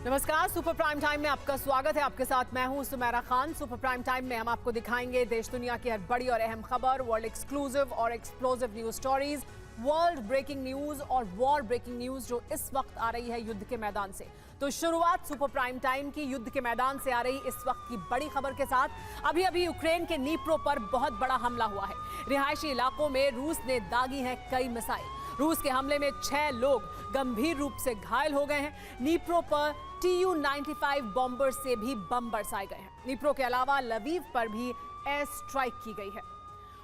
नमस्कार, super prime time में आपका स्वागत है। आपके साथ मैं हूं Sumera Khan. Super prime time में हम आपको दिखाएंगे देश दुनिया की हर बड़ी और अहम खबर, वर्ल्ड एक्सक्लूसिव और explosive news stories, world breaking news और वॉर ब्रेकिंग न्यूज जो इस वक्त आ रही है युद्ध के मैदान से। तो शुरुआत सुपर प्राइम टाइम की युद्ध के मैदान से आ रही इस वक्त की बड़ी खबर के साथ। अभी अभी यूक्रेन के नीप्रो पर बहुत बड़ा हमला हुआ है। रिहायशी इलाकों में रूस ने दागी हैं कई मिसाइल। रूस के हमले में 6 लोग गंभीर रूप से घायल हो गए हैं। नीप्रो पर Tu-95 बॉम्बर से भी बम बरसाए गए हैं। नीप्रो के अलावा लवीव पर भी एयर स्ट्राइक की गई है।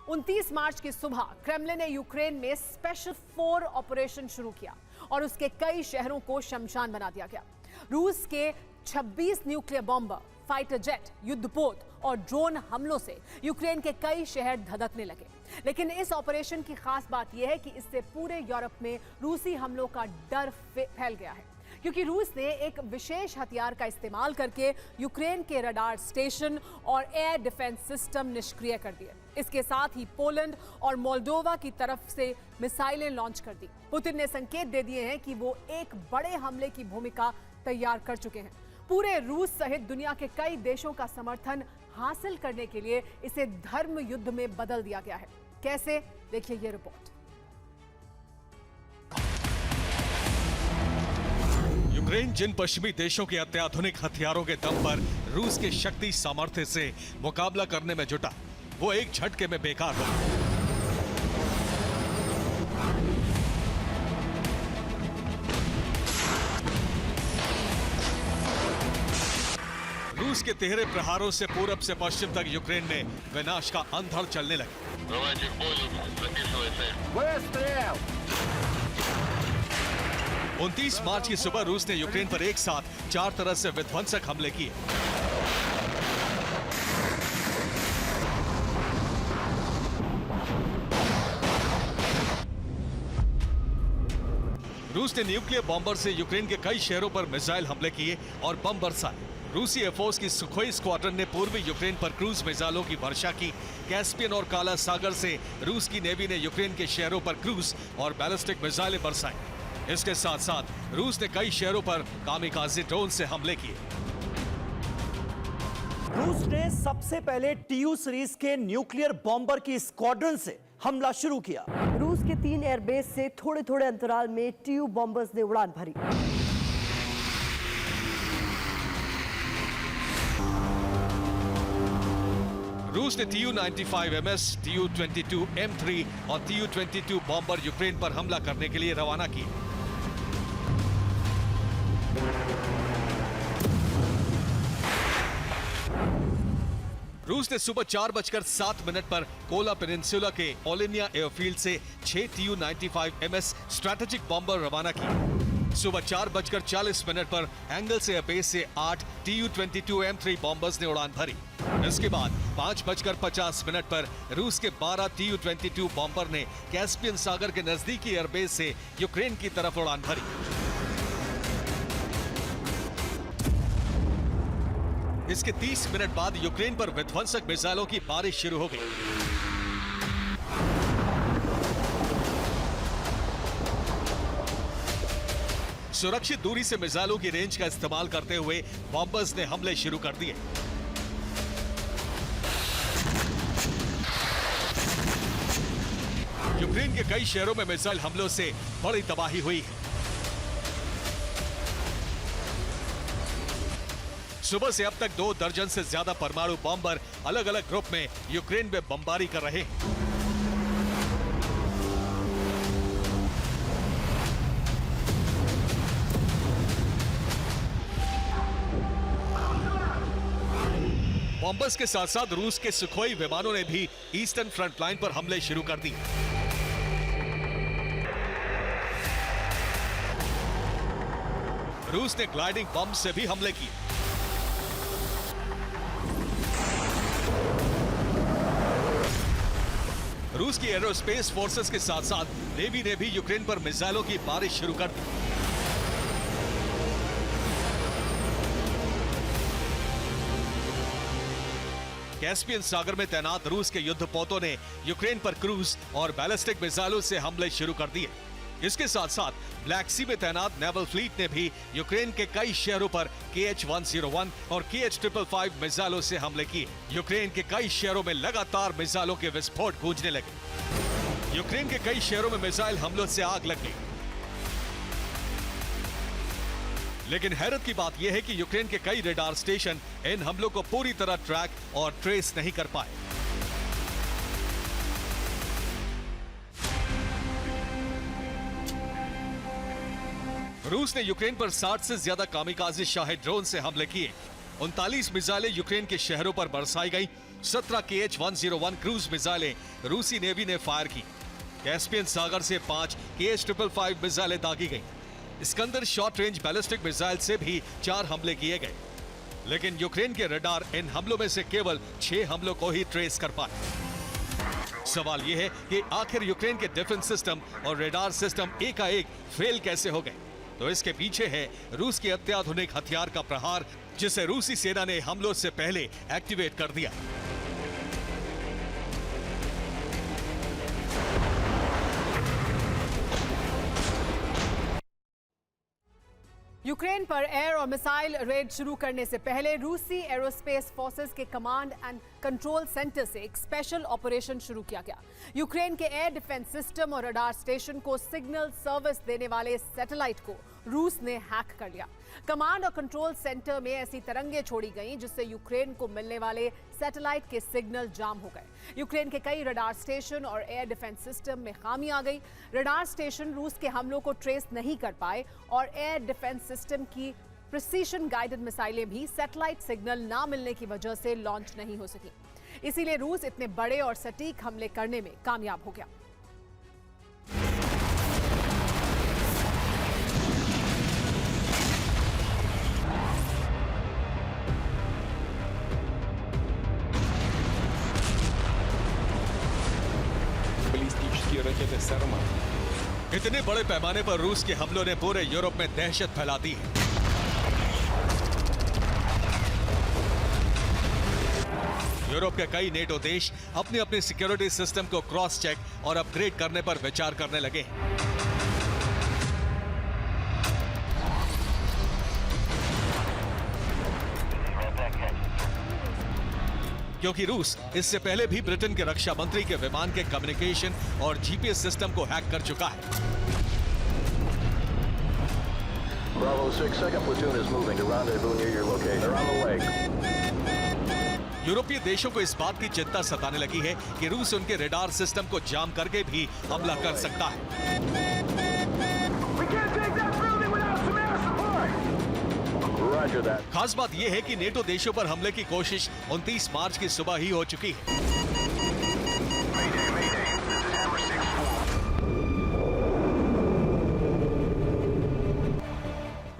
29 मार्च की सुबह क्रेमलिन ने यूक्रेन में स्पेशल 4 ऑपरेशन शुरू किया और उसके कई शहरों को शमशान बना दिया गया। रूस के 26 न्यूक्लियर बॉम्बर, फाइटर जेट, युद्धपोत और ड्रोन हमलों से यूक्रेन के कई शहर धधकने लगे। लेकिन इस ऑपरेशन की खास बात यह है कि इससे पूरे यूरोप में रूसी हमलों का डर फैल गया है, क्योंकि रूस ने एक विशेष हथियार का इस्तेमाल करके यूक्रेन के रडार स्टेशन और एयर डिफेंस सिस्टम निष्क्रिय कर दिए। इसके साथ ही पोलैंड और मोल्डोवा की तरफ से मिसाइलें लॉन्च कर दी। पुतिन ने संकेत दे दिए हैं कि वो एक बड़े हमले की भूमिका तैयार कर चुके हैं। पूरे रूस सहित दुनिया के कई देशों का समर्थन हासिल करने के लिए इसे धर्म युद्ध में बदल दिया गया है। कैसे, देखिए ये रिपोर्ट। यूक्रेन जिन पश्चिमी देशों के अत्याधुनिक हथियारों के दम पर रूस के शक्ति सामर्थ्य से मुकाबला करने में जुटा, वो एक झटके में बेकार हो गया। रूस के तिहरे प्रहारों से पूरब से पश्चिम तक यूक्रेन में विनाश का अंधड़ चलने लगा। 29 मार्च की सुबह रूस ने यूक्रेन पर एक साथ 4 तरह से विध्वंसक हमले किए। रूस ने न्यूक्लियर बॉम्बर से यूक्रेन के कई शहरों पर मिसाइल हमले किए और बम बरसाए। रूसी एयरफोर्स की सुखोई स्क्वाड्रन ने पूर्वी यूक्रेन पर क्रूज मिसाइलों की वर्षा की। कैस्पियन और काला सागर से रूस की नेवी ने यूक्रेन के शहरों पर क्रूज और बैलिस्टिक मिसाइलें बरसाई। इसके साथ साथ रूस ने कई शहरों पर कामिकाज़े ड्रोन से हमले किए। रूस ने सबसे पहले TU सीरीज के न्यूक्लियर बॉम्बर की स्क्वाड्रन से हमला शुरू किया। रूस के 3 एयरबेस से थोड़े थोड़े अंतराल में TU बॉम्बर्स ने उड़ान भरी। रूस ने Tu-95 MS, Tu-22 M3 और Tu-22 बॉम्बर यूक्रेन पर हमला करने के लिए रवाना किए। रूस ने सुबह 4:07 पर कोला पेनिनसुला के ओलिनिया एयरफील्ड से 6 Tu-95 MS स्ट्रैटेजिक बॉम्बर रवाना किए। सुबह 4:40 पर एंगल्स एयरबेस से 8 Tu-22 M3 बॉम्बर्स ने उड़ान भरी। इसके बाद 5:50 पर रूस के 12 Tu-22 बॉम्बर ने कैस्पियन सागर के नजदीकी एयरबेस से यूक्रेन की तरफ उड़ान भरी। इसके 30 मिनट बाद यूक्रेन पर विध्वंसक मिसाइलों की बारिश शुरू हो गई। सुरक्षित दूरी से मिसाइलों की रेंज का इस्तेमाल करते हुए बॉम्बर्स ने हमले शुरू कर दिए। यूक्रेन के कई शहरों में मिसाइल हमलों से बड़ी तबाही हुई है। सुबह से अब तक 2 दर्जन से ज्यादा परमाणु बॉम्बर अलग अलग ग्रुप में यूक्रेन में बमबारी कर रहे हैं। बॉम्बर्स के साथ साथ रूस के सुखोई विमानों ने भी ईस्टर्न फ्रंट लाइन पर हमले शुरू कर दिए। रूस ने ग्लाइडिंग बम से भी हमले किए। रूस की एरोस्पेस फोर्सेस के साथ साथ नेवी ने भी यूक्रेन पर मिसाइलों की बारिश शुरू कर दी। कैस्पियन सागर में तैनात रूस के युद्धपोतों ने यूक्रेन पर क्रूज और बैलिस्टिक मिसाइलों से हमले शुरू कर दिए। इसके साथ साथ ब्लैक सी में तैनात नेवल फ्लीट ने भी यूक्रेन के कई शहरों पर KH-101 और KH-555 मिसाइलों से हमले किए। यूक्रेन के कई शहरों में लगातार मिसाइलों के विस्फोट गूंजने लगे। यूक्रेन के कई शहरों में मिसाइल हमलों से आग लग गई। लेकिन हैरत की बात यह है कि यूक्रेन के कई रेडार स्टेशन इन हमलों को पूरी तरह ट्रैक और ट्रेस नहीं कर पाए। रूस ने यूक्रेन पर 60 से ज्यादा कामिकाज़े शाहिद ड्रोन से हमले किए। 39 मिसाइलें यूक्रेन के शहरों पर बरसाई गई। 17 KH-101 क्रूज मिसाइलें रूसी नेवी ने फायर की। कैस्पियन सागर से 5 KH-555 मिसाइलें दागी गई। Iskander short range ballistic missile से भी 4 हमले किए गए। लेकिन यूक्रेन के रडार इन हमलों में से केवल 6 हमलों को ही ट्रेस कर पाए। सवाल यह है कि आखिर यूक्रेन के डिफेंस सिस्टम और रडार सिस्टम एकाएक फेल कैसे हो गए? तो इसके पीछे है रूस के अत्याधुनिक हथियार का प्रहार, जिसे रूसी सेना ने हमलों से पहले एक्टिवेट कर दिया। यूक्रेन पर एयर और मिसाइल रेड शुरू करने से पहले रूसी एरोस्पेस फोर्सेस के कमांड एंड कंट्रोल सेंटर से एक स्पेशल ऑपरेशन शुरू किया गया। यूक्रेन के एयर डिफेंस सिस्टम और रडार स्टेशन को सिग्नल सर्विस देने वाले सैटेलाइट को रूस ने हैक कर लिया। कमांड और कंट्रोल सेंटर में ऐसी तरंगें छोड़ी गईं जिससे यूक्रेन को मिलने वाले सैटेलाइट के सिग्नल जाम हो गए। यूक्रेन के कई रडार स्टेशन और एयर डिफेंस सिस्टम में खामी आ गई। रडार स्टेशन रूस के हमलों को ट्रेस नहीं कर पाए और एयर डिफेंस सिस्टम की प्रिसीशन गाइडेड मिसाइलें भी सैटेलाइट सिग्नल ना मिलने की वजह से लॉन्च नहीं हो सकी। इसीलिए रूस इतने बड़े और सटीक हमले करने में कामयाब हो गया। इतने बड़े पैमाने पर रूस के हमलों ने पूरे यूरोप में दहशत फैला दी है। यूरोप के कई नेटो देश अपने अपने सिक्योरिटी सिस्टम को क्रॉस चेक और अपग्रेड करने पर विचार करने लगे हैं। क्योंकि रूस इससे पहले भी ब्रिटेन के रक्षा मंत्री के विमान के कम्युनिकेशन और जीपीएस सिस्टम को हैक कर चुका है। Bravo 6, second platoon is moving to rendezvous near your location. They're on the way. यूरोपीय देशों को इस बात की चिंता सताने लगी है कि रूस उनके रडार सिस्टम को जाम करके भी हमला कर सकता है। खास बात यह है कि नेटो देशों पर हमले की कोशिश 29 मार्च की सुबह ही हो चुकी है।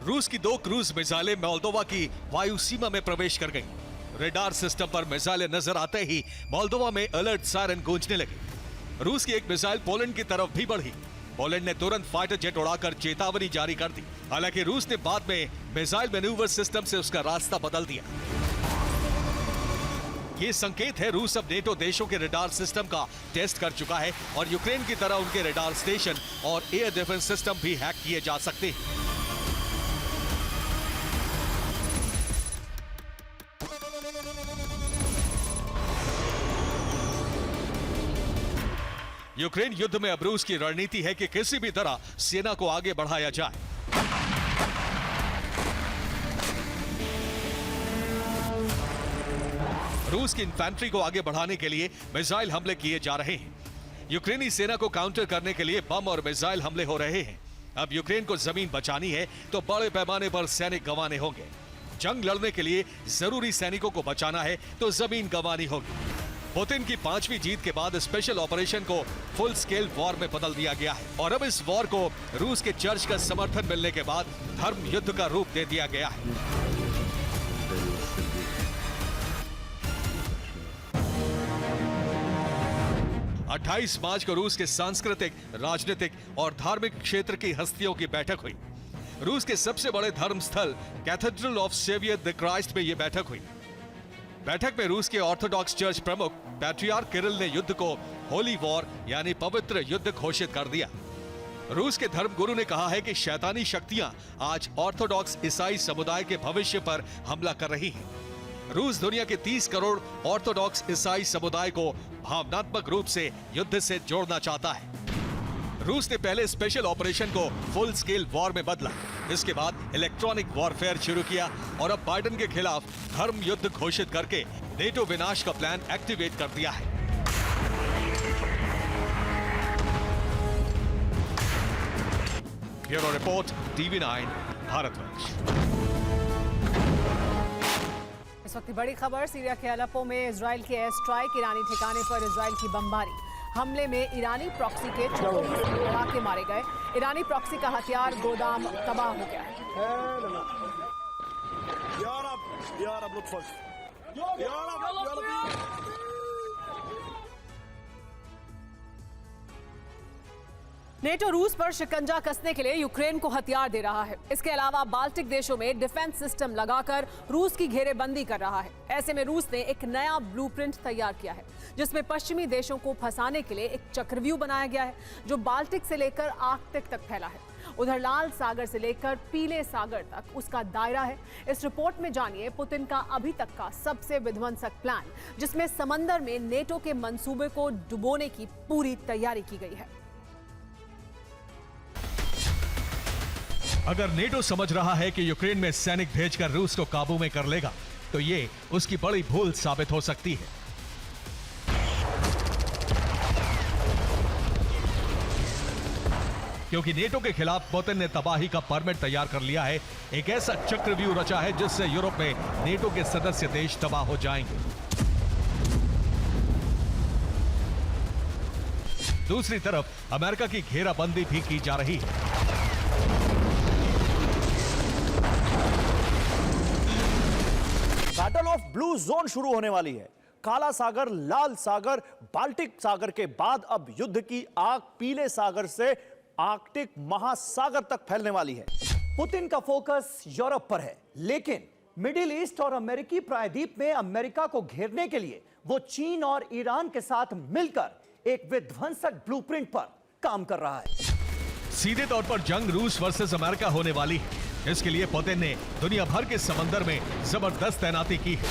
रूस की 2 क्रूज मिसाइलें मोल्दोवा की वायु सीमा में प्रवेश कर गईं। रडार सिस्टम पर मिसाइलें नजर आते ही मोल्दोवा में अलर्ट सायरन गूंजने लगे। रूस की एक मिसाइल पोलैंड की तरफ भी बढ़ी। पोलैंड ने तुरंत फाइटर जेट उड़ाकर चेतावनी जारी कर दी। हालांकि रूस ने बाद में मिसाइल मैन्यूवर सिस्टम से उसका रास्ता बदल दिया। ये संकेत है रूस अब नेटो देशों के रडार सिस्टम का टेस्ट कर चुका है और यूक्रेन की तरह उनके रडार स्टेशन और एयर डिफेंस सिस्टम भी हैक किए जा सकते हैं। यूक्रेन युद्ध में अब रूस की रणनीति है कि किसी भी तरह सेना को आगे बढ़ाया जाए। रूस की इन्फैंट्री को आगे बढ़ाने के लिए मिसाइल हमले किए जा रहे हैं। यूक्रेनी सेना को काउंटर करने के लिए बम और मिसाइल हमले हो रहे हैं। अब यूक्रेन को जमीन बचानी है तो बड़े पैमाने पर सैनिक गंवाने होंगे। जंग लड़ने के लिए जरूरी सैनिकों को बचाना है तो जमीन गंवानी होगी। पुतिन की 5वीं जीत के बाद स्पेशल ऑपरेशन को फुल स्केल वॉर में बदल दिया गया है और अब इस वॉर को रूस के चर्च का समर्थन मिलने के बाद धर्म युद्ध का रूप दे दिया गया है। अट्ठाईस मार्च को रूस के सांस्कृतिक, राजनीतिक और धार्मिक क्षेत्र की हस्तियों की बैठक हुई। रूस के सबसे बड़े धर्म स्थल cathedral of saviour the Christ में यह बैठक हुई। बैठक में रूस के ऑर्थोडॉक्स चर्च प्रमुख पैट्रियार्क किरिल ने युद्ध को होली वॉर यानी पवित्र युद्ध घोषित कर दिया। रूस के धर्मगुरु ने कहा है कि शैतानी शक्तियां आज ऑर्थोडॉक्स ईसाई समुदाय के भविष्य पर हमला कर रही हैं। रूस दुनिया के 30 करोड़ ऑर्थोडॉक्स ईसाई समुदाय को भावनात्मक रूप से युद्ध से जोड़ना चाहता है। रूस ने पहले स्पेशल ऑपरेशन को फुल स्केल वॉर में बदला, इसके बाद इलेक्ट्रॉनिक वॉरफेयर शुरू किया और अब बाइडेन के खिलाफ धर्म युद्ध घोषित करके नेटो विनाश का प्लान एक्टिवेट कर दिया है। Bureau report, TV9 Bharatvarsh. इस वक्त की बड़ी खबर, सीरिया के अलेप्पो में इजराइल के एयर स्ट्राइक, ईरानी ठिकाने पर इजराइल की बमबारी। हमले में ईरानी प्रॉक्सी के 34 लड़ाके मारे गए। ईरानी प्रॉक्सी का हथियार गोदाम तबाह हो गया है। नेटो रूस पर शिकंजा कसने के लिए यूक्रेन को हथियार दे रहा है। इसके अलावा बाल्टिक देशों में डिफेंस सिस्टम लगाकर रूस की घेरेबंदी कर रहा है। ऐसे में रूस ने एक नया ब्लूप्रिंट तैयार किया है, जिसमें पश्चिमी देशों को फंसाने के लिए एक चक्रव्यूह बनाया गया है, जो बाल्टिक से लेकर आर्कटिक तक फैला है। उधर लाल सागर से लेकर पीले सागर तक उसका दायरा है। इस रिपोर्ट में जानिए पुतिन का अभी तक का सबसे विध्वंसक प्लान, जिसमें समंदर में नेटो के मंसूबे को डुबोने की पूरी तैयारी की गई है। अगर नेटो समझ रहा है कि यूक्रेन में सैनिक भेजकर रूस को काबू में कर लेगा, तो ये उसकी बड़ी भूल साबित हो सकती है। क्योंकि नेटो के खिलाफ पुतिन ने तबाही का परमिट तैयार कर लिया है। एक ऐसा चक्रव्यूह रचा है जिससे यूरोप में नेटो के सदस्य देश तबाह हो जाएंगे। दूसरी तरफ अमेरिका की घेराबंदी भी की जा रही है। बैटल ऑफ ब्लू जोन शुरू होने वाली है। काला सागर, लाल सागर, बाल्टिक सागर के बाद अब युद्ध की आग पीले सागर से आर्कटिक महासागर तक फैलने वाली है। पुतिन का फोकस यूरोप पर है, लेकिन मिडिल ईस्ट और अमेरिकी प्रायद्वीप में अमेरिका को घेरने के लिए वो चीन और ईरान के साथ मिलकर एक विध्वंसक ब्लूप्रिंट पर काम कर रहा है। सीधे तौर पर जंग रूस वर्सेस अमेरिका होने वाली है। इसके लिए पुतिन ने दुनिया भर के समंदर में जबरदस्त तैनाती की है,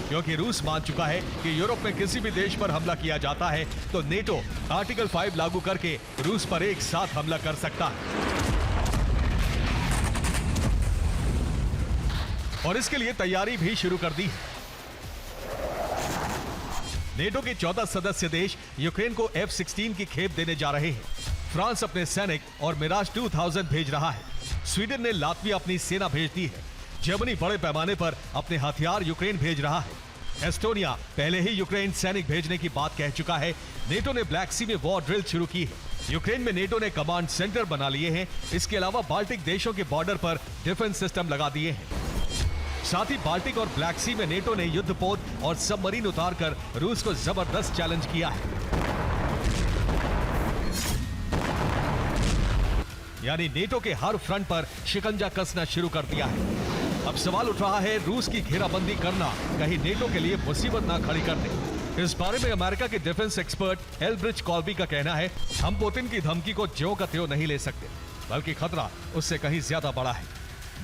क्योंकि रूस मान चुका है कि यूरोप में किसी भी देश पर हमला किया जाता है तो नेटो आर्टिकल 5 लागू करके रूस पर एक साथ हमला कर सकता है। और इसके लिए तैयारी भी शुरू कर दी है। नेटो के 14 सदस्य देश यूक्रेन को F-16 की खेप देने जा रहे हैं। फ्रांस अपने सैनिक और मिराज 2000 भेज रहा है। स्वीडन ने लातविया अपनी सेना भेज दी है। जर्मनी बड़े पैमाने पर अपने हथियार यूक्रेन भेज रहा है। एस्टोनिया पहले ही यूक्रेन सैनिक भेजने की बात कह चुका है। नेटो ने ब्लैक सी में वॉर ड्रिल शुरू की है। यूक्रेन में नेटो ने कमांड सेंटर बना लिए हैं। इसके अलावा बाल्टिक देशों के बॉर्डर पर डिफेंस सिस्टम लगा दिए हैं। साथ ही बाल्टिक और ब्लैक सी में नेटो ने युद्धपोत और सबमरीन उतारकर रूस को जबरदस्त चैलेंज किया है। यानी नेटो के हर फ्रंट पर शिकंजा कसना शुरू कर दिया है। अब सवाल उठ रहा है, रूस की घेराबंदी करना कहीं नेटो के लिए मुसीबत ना खड़ी कर दे। इस बारे में अमेरिका के डिफेंस एक्सपर्ट एल्ब्रिच कॉल्बी का कहना है, हम पुतिन की धमकी को ज्यों का त्यों नहीं ले सकते, बल्कि खतरा उससे कहीं ज्यादा बड़ा है।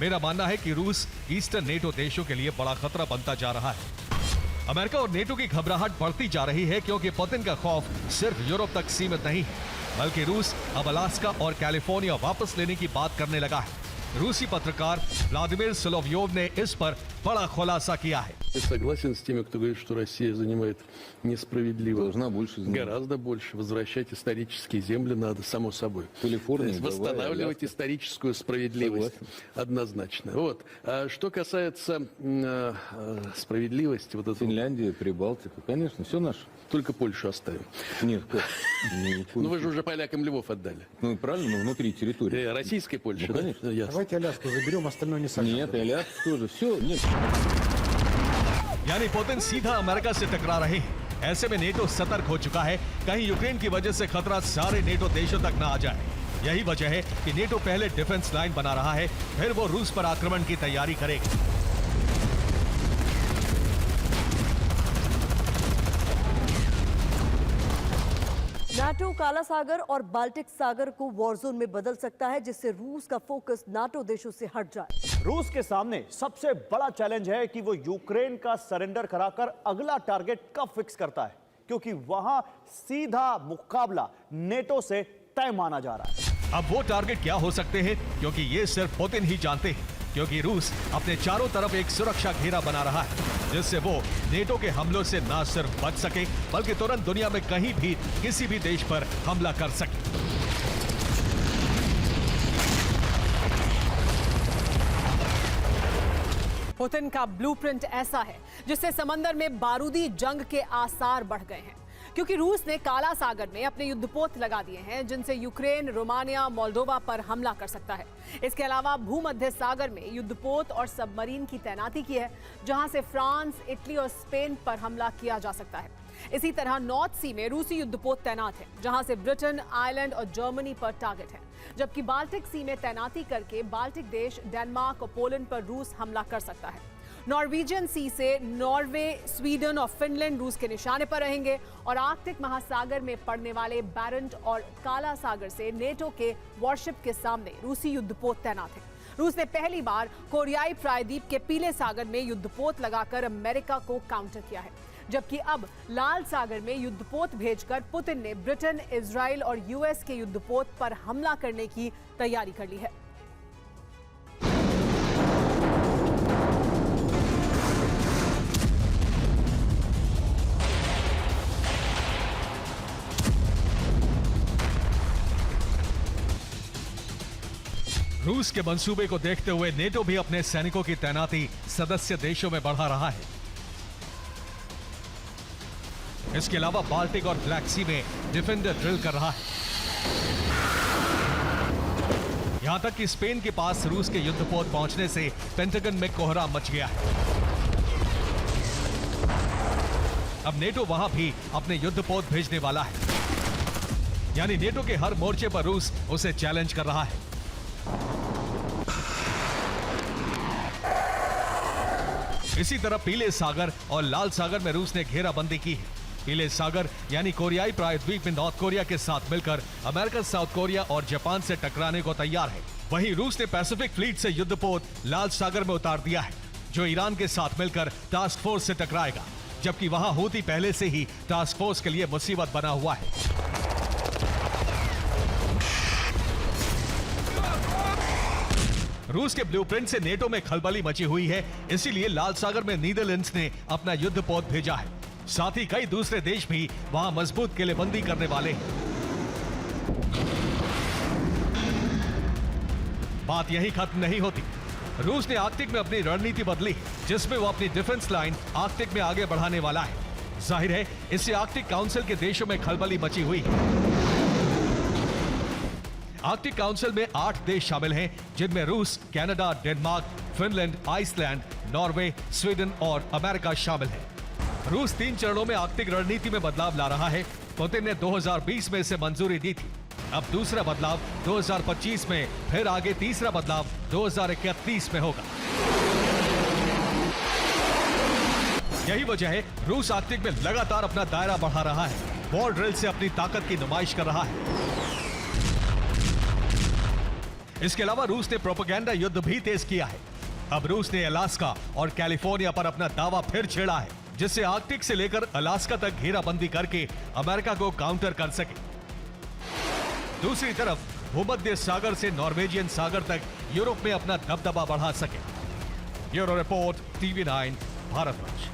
मेरा मानना है कि रूस ईस्टर्न नेटो देशों के लिए बड़ा खतरा बनता जा रहा है। अमेरिका और नेटो की घबराहट बढ़ती जा रही है, क्योंकि पुतिन का खौफ सिर्फ यूरोप तक सीमित नहीं है, बल्कि रूस अब अलास्का और कैलिफोर्निया वापस लेने की बात करने लगा है। रूसी पत्रकार व्लादिमीर सोलोव्योव ने इस पर बड़ा खुलासा किया है। Я согласен с теми, кто говорит, что Россия занимает несправедливо. Должна больше занимать. Гораздо больше. Возвращать исторические земли надо, само собой. Калифорния, То есть восстанавливать Гавайи, историческую справедливость. Однозначно. Вот. А что касается справедливости, вот это Финляндия, Прибалтика, конечно, все наше. только Польшу оставим. Нет, как? Ну вы же уже полякам Львов отдали. Ну правильно, но внутри территории. Российской Польши, Ну, да? конечно. Ясно. Давайте Аляску заберем, остальное не согласен. Нет, и Аляска тоже. Все, нет. यानी पुतिन सीधा अमेरिका से टकरा रहे हैं। ऐसे में नेटो सतर्क हो चुका है, कहीं यूक्रेन की वजह से खतरा सारे नेटो देशों तक न आ जाए। यही वजह है कि नेटो पहले डिफेंस लाइन बना रहा है, फिर वो रूस पर आक्रमण की तैयारी करेगा। नाटो काला सागर और बाल्टिक सागर को वॉर जोन में बदल सकता है, जिससे रूस का फोकस नाटो देशों से हट जाए। रूस के सामने सबसे बड़ा चैलेंज है कि वो यूक्रेन का सरेंडर कराकर अगला टारगेट कब फिक्स करता है, क्योंकि वहां सीधा मुकाबला नेटो से तय माना जा रहा है। अब वो टारगेट क्या हो सकते हैं, क्योंकि ये सिर्फ पुतिन ही जानते हैं, क्योंकि रूस अपने चारों तरफ एक सुरक्षा घेरा बना रहा है, जिससे वो नेटो के हमलों से न सिर्फ बच सके, बल्कि तुरंत दुनिया में कहीं भी किसी भी देश पर हमला कर सके। पुतिन का ब्लूप्रिंट ऐसा है जिससे समंदर में बारूदी जंग के आसार बढ़ गए हैं, क्योंकि रूस ने काला सागर में अपने युद्धपोत लगा दिए हैं, जिनसे यूक्रेन, रोमानिया, मोल्डोवा पर हमला कर सकता है। इसके अलावा भूमध्य सागर में युद्धपोत और सबमरीन की तैनाती की है, जहां से फ्रांस, इटली और स्पेन पर हमला किया जा सकता है। इसी तरह नॉर्थ सी में रूसी युद्धपोत तैनात है, जहां से ब्रिटेन, आयरलैंड और जर्मनी पर टारगेट है, जबकि बाल्टिक सी में तैनाती करके बाल्टिक देश, डेनमार्क और पोलैंड पर रूस हमला कर सकता है। नॉर्वेजियन सी से नॉर्वे, स्वीडन और फिनलैंड रूस के निशाने पर रहेंगे, और आर्कटिक महासागर में पड़ने वाले बैरेंट और काला सागर से नेटो के वॉरशिप के सामने रूसी युद्धपोत तैनात है। रूस ने पहली बार कोरियाई प्रायद्वीप के पीले सागर में युद्धपोत लगाकर अमेरिका को काउंटर किया है, जबकि अब लाल सागर में युद्धपोत भेजकर पुतिन ने ब्रिटेन, इजराइल और यूएस के युद्धपोत पर हमला करने की तैयारी कर ली है। रूस के मंसूबे को देखते हुए नेटो भी अपने सैनिकों की तैनाती सदस्य देशों में बढ़ा रहा है। इसके अलावा बाल्टिक और ब्लैक सी में डिफेंडर ड्रिल कर रहा है। यहां तक कि स्पेन के पास रूस के युद्धपोत पहुंचने से पेंटागन में कोहराम मच गया है। अब नेटो वहां भी अपने युद्धपोत भेजने वाला है, यानी नेटो के हर मोर्चे पर रूस उसे चैलेंज कर रहा है। इसी तरह पीले सागर और लाल सागर में रूस ने घेराबंदी की है। पीले सागर यानी कोरियाई प्रायद्वीप में नॉर्थ कोरिया के साथ मिलकर अमेरिका, साउथ कोरिया और जापान से टकराने को तैयार है। वहीं रूस ने पैसिफिक फ्लीट से युद्धपोत लाल सागर में उतार दिया है, जो ईरान के साथ मिलकर टास्क फोर्स से टकराएगा, जबकि वहां हूती पहले से ही टास्क फोर्स के लिए मुसीबत बना हुआ है। रूस के ब्लूप्रिंट से नेटो में खलबली मची हुई है, इसीलिए लाल सागर में नीदरलैंड्स ने अपना युद्धपोत भेजा है। साथ ही कई दूसरे देश भी वहां मजबूत किलेबंदी करने वाले हैं। बात यही खत्म नहीं होती। रूस ने आर्कटिक में अपनी रणनीति बदली, जिसमें वो अपनी डिफेंस लाइन आर्कटिक में आगे बढ़ाने वाला है। जाहिर है, इससे आर्कटिक काउंसिल के देशों में खलबली मची हुई है। आर्कटिक काउंसिल में 8 देश शामिल हैं, जिनमें रूस, Canada, Denmark, Finland, Iceland, Norway, Sweden और अमेरिका शामिल है। रूस 3 चरणों में आर्कटिक रणनीति में बदलाव ला रहा है। पुतिन ने 2020 में इसे मंजूरी दी थी। अब दूसरा बदलाव 2025 में, फिर आगे तीसरा बदलाव 2031 में होगा। यही वजह है रूस आर्कटिक में लगातार अपना दायरा बढ़ा रहा है, वॉर ड्रिल से अपनी ताकत की नुमाइश कर रहा है। इसके अलावा रूस ने प्रोपेगेंडा युद्ध भी तेज किया है। अब रूस ने अलास्का और कैलिफोर्निया पर अपना दावा फिर छेड़ा है, जिससे आर्कटिक से लेकर अलास्का तक घेराबंदी करके अमेरिका को काउंटर कर सके। दूसरी तरफ भूमध्य सागर से नॉर्वेजियन सागर तक यूरोप में अपना दबदबा बढ़ा सके। Bureau report, TV9, Bharatvarsh.